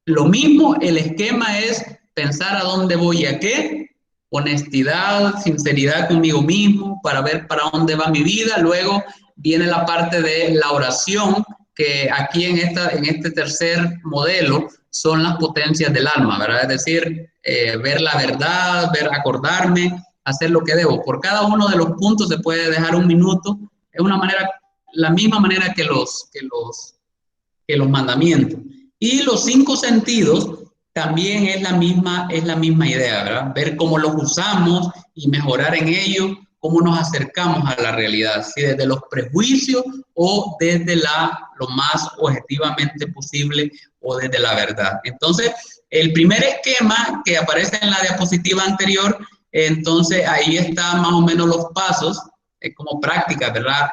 Lo mismo, el esquema es pensar a dónde voy y a qué, honestidad, sinceridad conmigo mismo, para ver para dónde va mi vida. Luego viene la parte de la oración, que aquí en este tercer modelo son las potencias del alma, ¿verdad? Es decir, ver la verdad, acordarme, hacer lo que debo. Por cada uno de los puntos se puede dejar un minuto. Es una manera, la misma manera que los mandamientos. Y los 5 sentidos también es la misma idea, ¿verdad? Ver cómo los usamos y mejorar en ello, cómo nos acercamos a la realidad, si desde los prejuicios o desde lo más objetivamente posible o desde la verdad. Entonces, el primer esquema que aparece en la diapositiva anterior, entonces ahí está más o menos los pasos, como práctica, ¿verdad?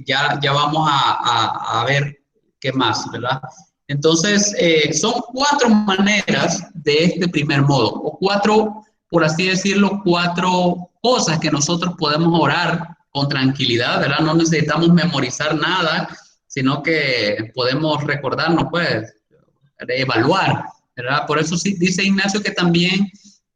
Ya vamos a ver qué más, ¿verdad? Entonces, son 4 maneras de este primer modo, o 4, por así decirlo, 4 cosas que nosotros podemos orar con tranquilidad, ¿verdad? No necesitamos memorizar nada, sino que podemos recordarnos, pues, evaluar, ¿verdad? Por eso sí, dice Ignacio que también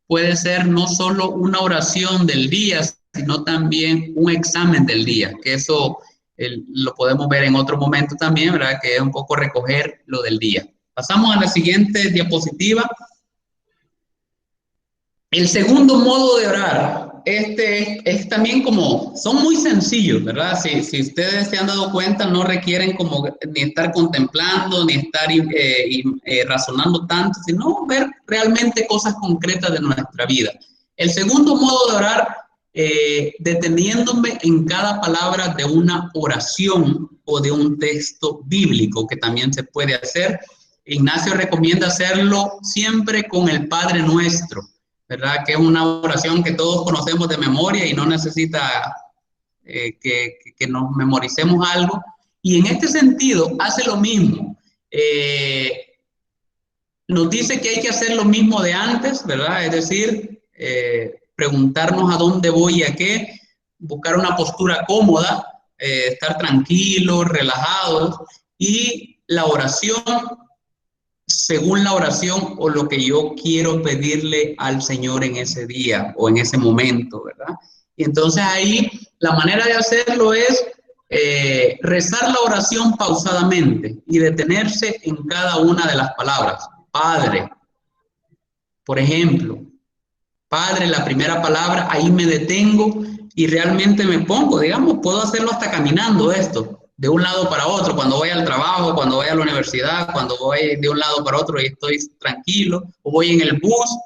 puede ser no solo una oración del día, sino también un examen del día, que eso lo podemos ver en otro momento también, ¿verdad? Que es un poco recoger lo del día. Pasamos a la siguiente diapositiva. El segundo modo de orar, es también como, son muy sencillos, ¿verdad? Si ustedes se han dado cuenta, no requieren como ni estar contemplando, ni estar razonando tanto, sino ver realmente cosas concretas de nuestra vida. El segundo modo de orar, deteniéndome en cada palabra de una oración o de un texto bíblico, que también se puede hacer. Ignacio recomienda hacerlo siempre con el Padre Nuestro, ¿verdad? Que es una oración que todos conocemos de memoria y no necesita que nos memoricemos algo. Y en este sentido hace lo mismo. Nos dice que hay que hacer lo mismo de antes, ¿verdad? Es decir, preguntarnos a dónde voy y a qué, buscar una postura cómoda, estar tranquilos, relajados, y la oración según la oración o lo que yo quiero pedirle al Señor en ese día o en ese momento, ¿verdad? Y entonces ahí la manera de hacerlo es rezar la oración pausadamente y detenerse en cada una de las palabras. Padre, Por ejemplo, Padre, la primera palabra, ahí me detengo y realmente me pongo, digamos, puedo hacerlo hasta caminando esto, de un lado para otro, cuando voy al trabajo, cuando voy a la universidad, cuando voy de un lado para otro y estoy tranquilo, o voy en el bus,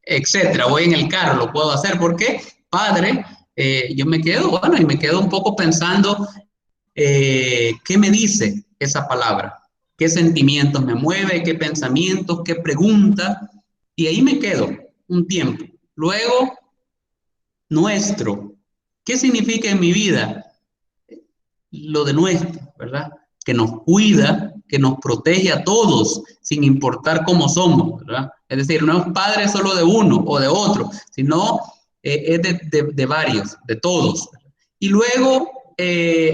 etcétera, voy en el carro, lo puedo hacer. ¿Por qué? Padre, yo me quedo, bueno, y me quedo un poco pensando, ¿qué me dice esa palabra? ¿Qué sentimientos me mueve? ¿Qué pensamientos? ¿Qué pregunta? Y ahí me quedo un tiempo. Luego, nuestro. ¿Qué significa en mi vida? Lo de nuestro, ¿verdad? Que nos cuida, que nos protege a todos, sin importar cómo somos, ¿verdad? Es decir, no es padre solo de uno o de otro, sino es de varios, de todos. Y luego,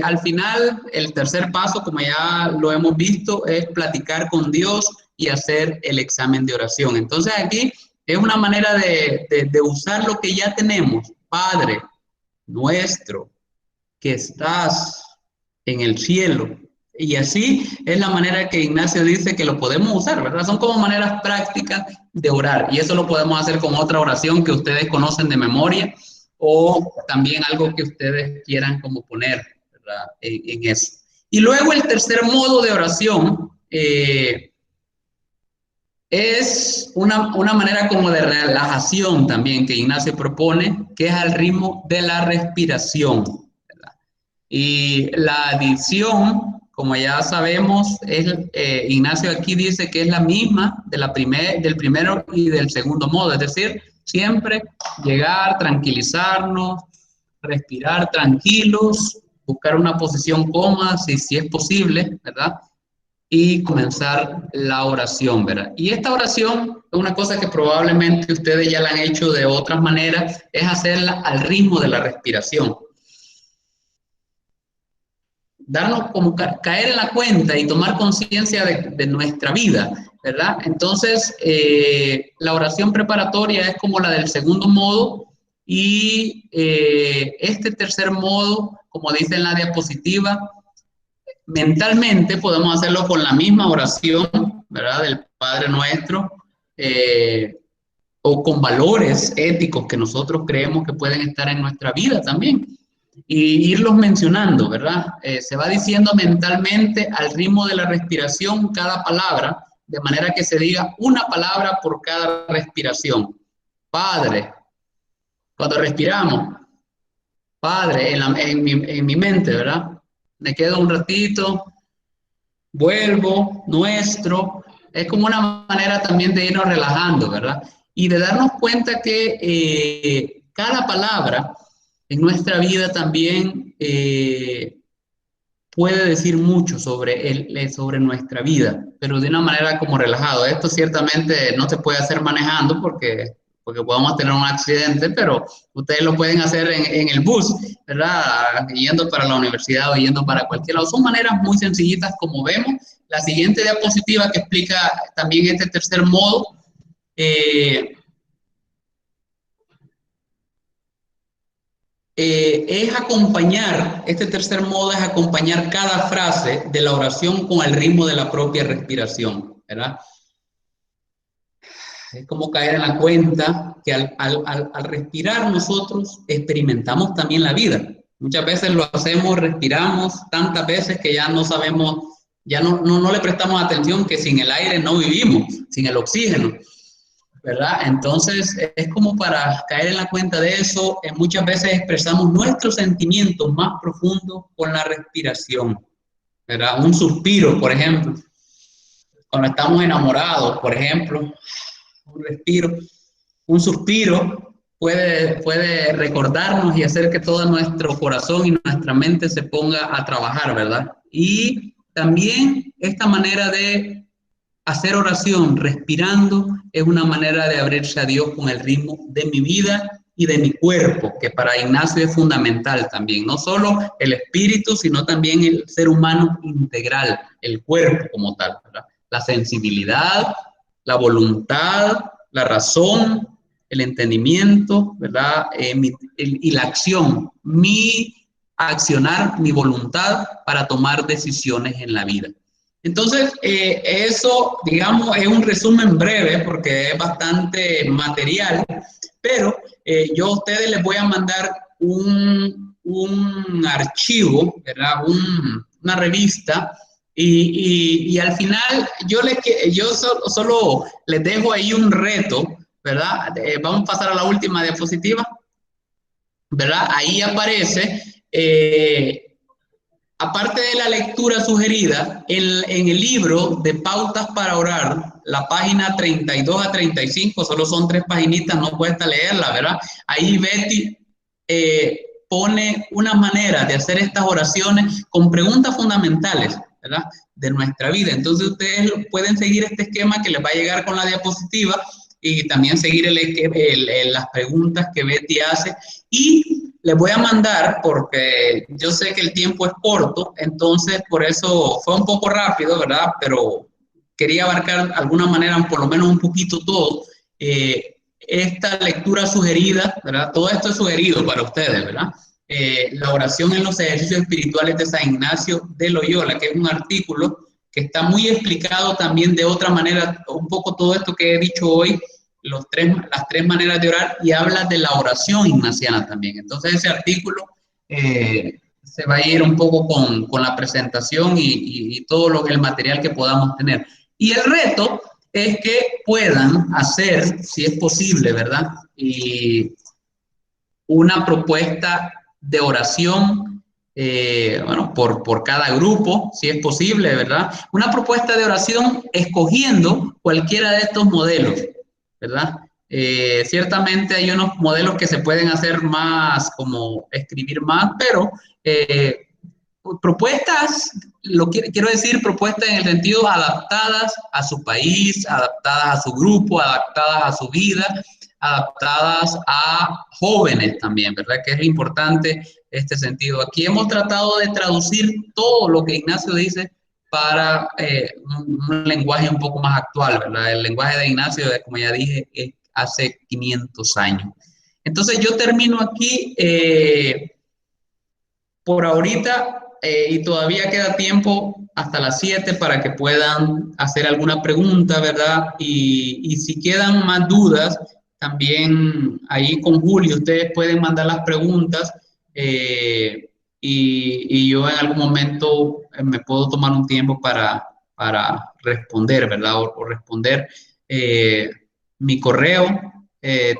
al final, el tercer paso, como ya lo hemos visto, es platicar con Dios y hacer el examen de oración. Entonces aquí es una manera de usar lo que ya tenemos. Padre nuestro, que estás en el cielo. Y así es la manera que Ignacio dice que lo podemos usar, ¿verdad? Son como maneras prácticas de orar. Y eso lo podemos hacer con otra oración que ustedes conocen de memoria o también algo que ustedes quieran como poner, ¿verdad? En eso. Y luego el tercer modo de oración es una manera como de relajación también que Ignacio propone, que es al ritmo de la respiración, ¿verdad? Y la adición, como ya sabemos, Ignacio aquí dice que es la misma de del primero y del segundo modo, es decir, siempre llegar, tranquilizarnos, respirar tranquilos, buscar una posición cómoda si es posible, ¿verdad? Y comenzar la oración, ¿verdad? Y esta oración es una cosa que probablemente ustedes ya la han hecho de otras maneras, es hacerla al ritmo de la respiración. Darnos como caer en la cuenta y tomar conciencia de nuestra vida, ¿verdad? Entonces, la oración preparatoria es como la del segundo modo y este tercer modo, como dice en la diapositiva, mentalmente podemos hacerlo con la misma oración, ¿verdad? Del Padre Nuestro, o con valores éticos que nosotros creemos que pueden estar en nuestra vida también. Y irlos mencionando, ¿verdad? Se va diciendo mentalmente al ritmo de la respiración cada palabra, de manera que se diga una palabra por cada respiración. Padre, cuando respiramos, Padre, en mi mente, ¿verdad? Me quedo un ratito, vuelvo, nuestro. Es como una manera también de irnos relajando, ¿verdad? Y de darnos cuenta que cada palabra en nuestra vida también puede decir mucho sobre nuestra vida, pero de una manera como relajado. Esto ciertamente no se puede hacer manejando porque podemos tener un accidente, pero ustedes lo pueden hacer en el bus, ¿verdad? Yendo para la universidad o yendo para cualquier lado. Son maneras muy sencillitas como vemos. La siguiente diapositiva que explica también este tercer modo, es acompañar, este tercer modo es acompañar cada frase de la oración con el ritmo de la propia respiración, ¿verdad? Es como caer en la cuenta que al respirar nosotros experimentamos también la vida. Muchas veces lo hacemos, respiramos tantas veces que ya no sabemos, ya no le prestamos atención que sin el aire no vivimos, sin el oxígeno, ¿verdad? Entonces es como para caer en la cuenta de eso. Muchas veces expresamos nuestros sentimientos más profundos con la respiración, ¿verdad? Un suspiro, por ejemplo, cuando estamos enamorados, por ejemplo, un suspiro puede recordarnos y hacer que todo nuestro corazón y nuestra mente se ponga a trabajar, ¿verdad? Y también esta manera de hacer oración respirando es una manera de abrirse a Dios con el ritmo de mi vida y de mi cuerpo, que para Ignacio es fundamental también, no solo el espíritu, sino también el ser humano integral, el cuerpo como tal, ¿verdad? La sensibilidad, la voluntad, la razón, el entendimiento, ¿verdad? Y la acción, mi accionar, mi voluntad para tomar decisiones en la vida. Entonces, eso, digamos, es un resumen breve porque es bastante material, pero yo a ustedes les voy a mandar un archivo, ¿verdad? Una revista, y al final yo solo les dejo ahí un reto, ¿verdad? Vamos a pasar a la última diapositiva, ¿verdad? Ahí aparece... aparte de la lectura sugerida, en el libro de Pautas para Orar, la página 32 a 35, solo son 3 paginitas, no cuesta leerla, ¿verdad? Ahí Betty pone una manera de hacer estas oraciones con preguntas fundamentales, ¿verdad? De nuestra vida. Entonces ustedes pueden seguir este esquema que les va a llegar con la diapositiva y también seguir las preguntas que Betty hace. Y les voy a mandar, porque yo sé que el tiempo es corto, entonces por eso fue un poco rápido, ¿verdad? Pero quería abarcar de alguna manera, por lo menos un poquito todo, esta lectura sugerida, ¿verdad? Todo esto es sugerido para ustedes, ¿verdad? La oración en los ejercicios espirituales de San Ignacio de Loyola, que es un artículo que está muy explicado también de otra manera, un poco todo esto que he dicho hoy, las 3 maneras de orar, y habla de la oración ignaciana también. Entonces ese artículo se va a ir un poco con la presentación y todo el material que podamos tener. Y el reto es que puedan hacer, si es posible, ¿verdad? Y una propuesta de oración, bueno, por cada grupo, si es posible, ¿verdad? Una propuesta de oración escogiendo cualquiera de estos modelos, ¿verdad? Ciertamente hay unos modelos que se pueden hacer más, como escribir más, pero propuestas, quiero decir propuestas en el sentido adaptadas a su país, adaptadas a su grupo, adaptadas a su vida, adaptadas a jóvenes también, ¿verdad? Que es importante este sentido. Aquí hemos tratado de traducir todo lo que Ignacio dice para un lenguaje un poco más actual, ¿verdad? El lenguaje de Ignacio, como ya dije, es hace 500 años. Entonces yo termino aquí por ahorita y todavía queda tiempo hasta las 7 para que puedan hacer alguna pregunta, ¿verdad? Y si quedan más dudas, también ahí con Julio ustedes pueden mandar las preguntas y yo en algún momento me puedo tomar un tiempo para responder, ¿verdad? O responder mi correo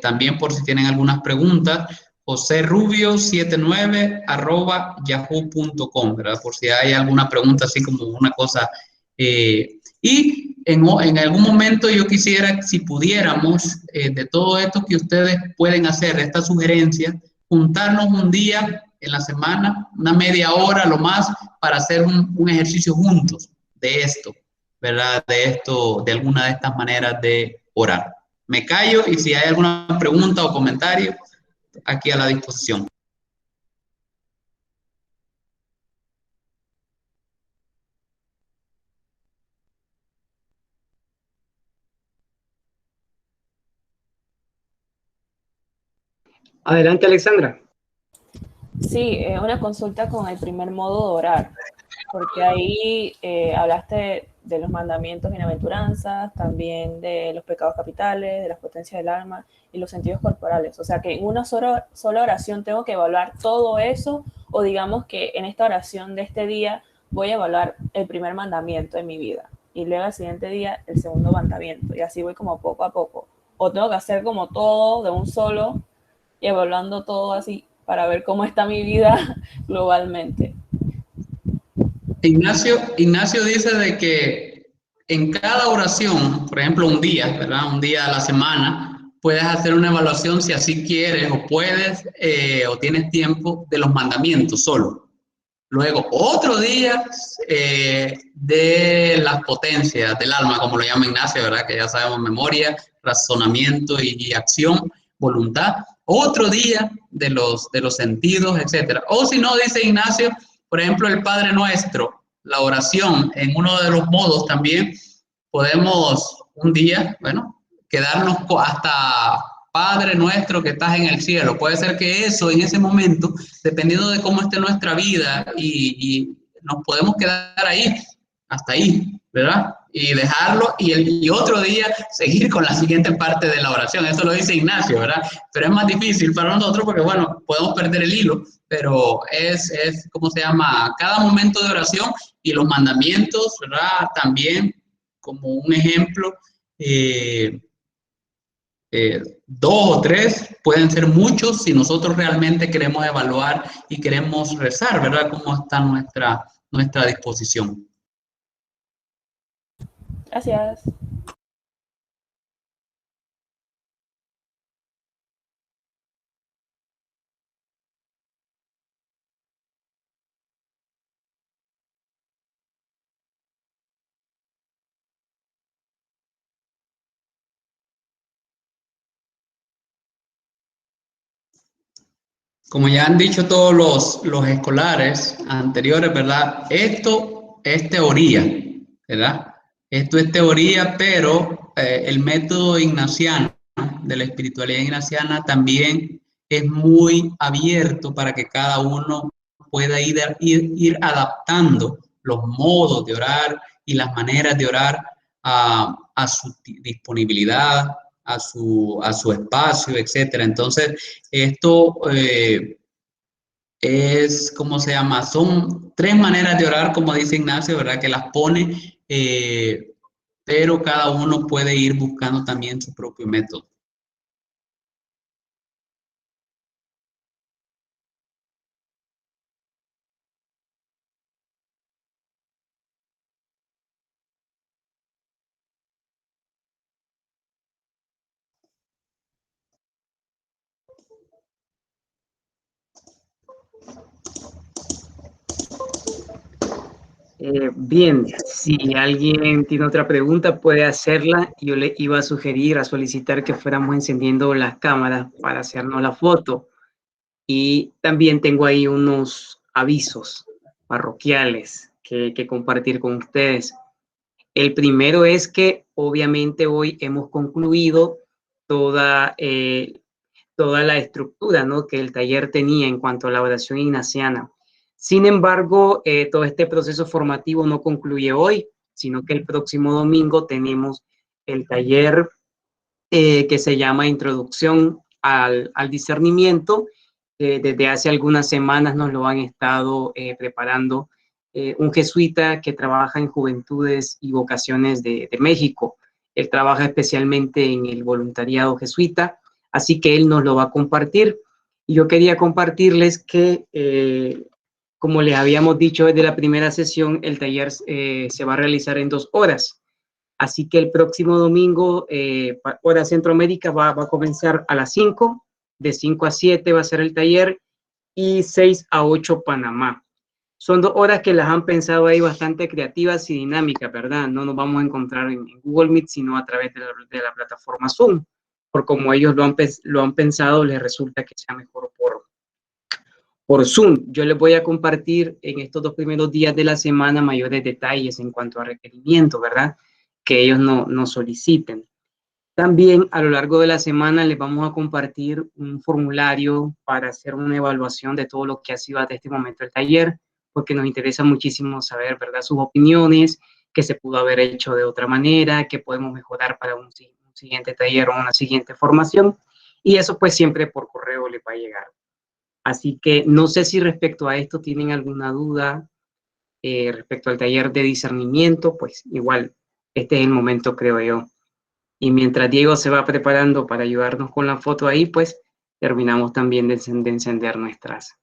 también por si tienen algunas preguntas. joserubio79@yahoo.com, ¿verdad? Por si hay alguna pregunta así como una cosa. Y en algún momento yo quisiera, si pudiéramos, de todo esto que ustedes pueden hacer, esta sugerencia, juntarnos un día en la semana, una media hora lo más, para hacer un ejercicio juntos de esto, ¿verdad? De esto, de alguna de estas maneras de orar. Me callo y si hay alguna pregunta o comentario, aquí a la disposición. Adelante, Alexandra. Sí, una consulta con el primer modo de orar, porque ahí hablaste de los mandamientos, bienaventuranzas, también de los pecados capitales, de las potencias del alma y los sentidos corporales. O sea que en una sola oración tengo que evaluar todo eso, o digamos que en esta oración de este día voy a evaluar el primer mandamiento de mi vida y luego al siguiente día el segundo mandamiento, y así voy como poco a poco. O tengo que hacer como todo de un solo y evaluando todo así para ver cómo está mi vida globalmente. Ignacio dice de que en cada oración, por ejemplo, un día, ¿verdad? Un día a la semana, puedes hacer una evaluación si así quieres o puedes o tienes tiempo de los mandamientos solo. Luego, otro día de las potencias del alma, como lo llama Ignacio, ¿verdad? Que ya sabemos, memoria, razonamiento y acción, voluntad. Otro día de los sentidos, etcétera. O si no, dice Ignacio, por ejemplo, el Padre Nuestro, la oración, en uno de los modos también, podemos un día, bueno, quedarnos hasta Padre Nuestro que estás en el cielo. Puede ser que eso, en ese momento, dependiendo de cómo esté nuestra vida, y nos podemos quedar ahí hasta ahí, ¿verdad? Y dejarlo y otro día seguir con la siguiente parte de la oración. Eso lo dice Ignacio, ¿verdad? Pero es más difícil para nosotros porque, bueno, podemos perder el hilo, pero ¿cómo se llama? Cada momento de oración y los mandamientos, ¿verdad? También como un ejemplo, dos o tres pueden ser muchos si nosotros realmente queremos evaluar y queremos rezar, ¿verdad? Cómo está nuestra disposición. Gracias. Como ya han dicho todos los escolares anteriores, ¿verdad? Esto es teoría, ¿verdad? Esto es teoría, pero el método ignaciano, de la espiritualidad ignaciana, también es muy abierto para que cada uno pueda ir adaptando los modos de orar y las maneras de orar a su disponibilidad, a su espacio, etcétera. Entonces, esto ¿cómo se llama? Son tres maneras de orar, como dice Ignacio, ¿verdad? Que las pone, pero cada uno puede ir buscando también su propio método. Bien, si alguien tiene otra pregunta puede hacerla. Yo le iba a sugerir, a solicitar que fuéramos encendiendo las cámaras para hacernos la foto. Y también tengo ahí unos avisos parroquiales que compartir con ustedes. El primero es que obviamente hoy hemos concluido toda, toda la estructura, ¿no?, que el taller tenía en cuanto a la oración ignaciana. Sin embargo, todo este proceso formativo no concluye hoy, sino que el próximo domingo tenemos el taller que se llama Introducción al Discernimiento. Desde hace algunas semanas nos lo han estado preparando un jesuita que trabaja en Juventudes y Vocaciones de México. Él trabaja especialmente en el voluntariado jesuita, así que él nos lo va a compartir. Y yo quería compartirles que, como les habíamos dicho desde la primera sesión, el taller se va a realizar en 2 horas. Así que el próximo domingo, hora Centroamérica, va a comenzar a las 5, de 5 a 7 va a ser el taller, y 6 a 8 Panamá. Son 2 horas que las han pensado ahí bastante creativas y dinámicas, ¿verdad? No nos vamos a encontrar en Google Meet, sino a través de la plataforma Zoom, por como ellos lo han pensado, les resulta que sea mejor por Zoom. Yo les voy a compartir en estos 2 primeros días de la semana mayores detalles en cuanto a requerimientos, ¿verdad?, que ellos nos soliciten. También a lo largo de la semana les vamos a compartir un formulario para hacer una evaluación de todo lo que ha sido hasta este momento el taller, porque nos interesa muchísimo saber, ¿verdad?, sus opiniones, qué se pudo haber hecho de otra manera, qué podemos mejorar para un siguiente taller o una siguiente formación, y eso pues siempre por correo les va a llegar. Así que no sé si respecto a esto tienen alguna duda respecto al taller de discernimiento, pues igual este es el momento, creo yo. Y mientras Diego se va preparando para ayudarnos con la foto ahí, pues terminamos también de encender nuestras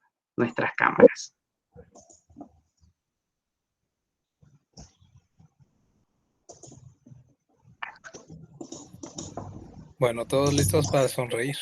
cámaras. Bueno, todos listos para sonreír.